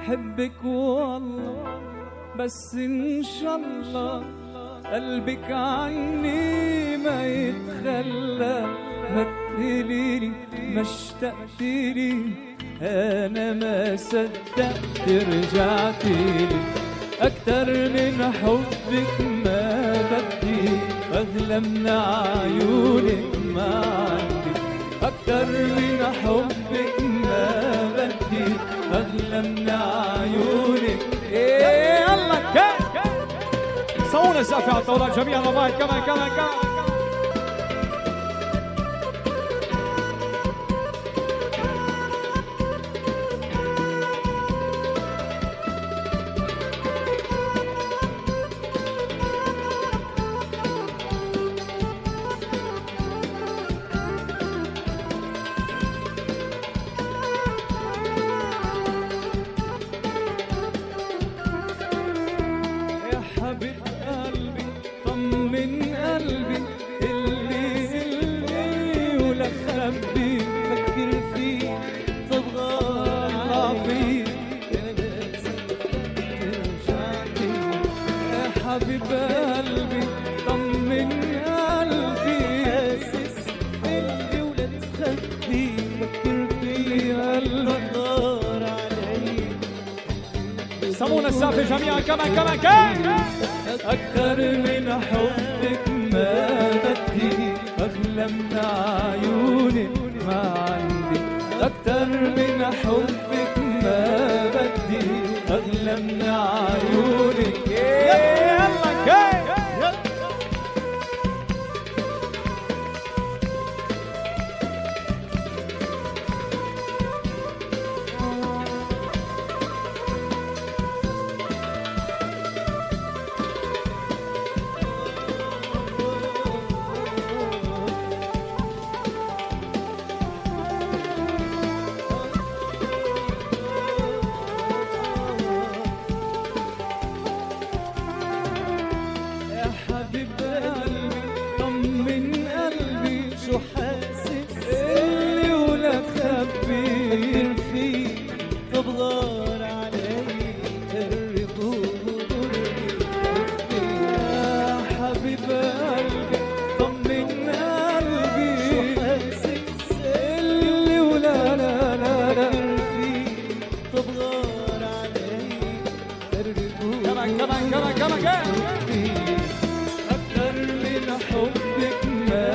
حبك والله، بس إن شاء الله قلبك عني ما يتخلى. ما تقوليلي ما اشتقتيلي، أنا ما صدقت رجعتيلي. أكتر من حبك ما بدي، أغلى من عيونك ما عندي. أكتر من حبك ما بدي، أغلى من عيونك. إيه يلا صونا السقف على الطاولات جميعا رباعي. كمان حبيب قلبي طمن قلبي، اللي ولا خبي فكر فيه تبغى فيه. يا حبيب قلبي طمن قلبي، اللي ولا تخبي فكر فيه الغدار علي. صونا السقف جميعا. كمان أكتر من حبك ما بدي، أغلى من عيونك ما عندي. أكتر من حبك ما بدي، أغلى من عيونك. يلا حبيب قلبي طمن قلبي، شو حاسس اللي ولا تخبي فيه تبغار علي الرضور. يا حبيب قلبي طمن قلبي، شو حاسس اللي ولا لا فيه تبغار علي الرضور. كمان حبك ما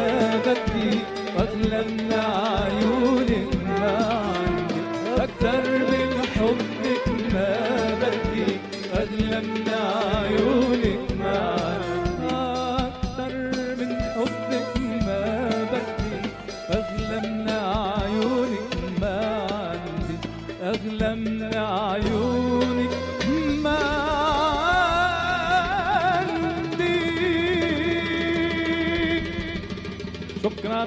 بدي، أغلى من عيونك ما عندي. أكتر من حبك ما بدي، أغلى من عيونك ما عندي. أكتر من حبك ما بدي، أغلى من عيونك ما عندي. أغلى من عيونك ما عندي. شكرا.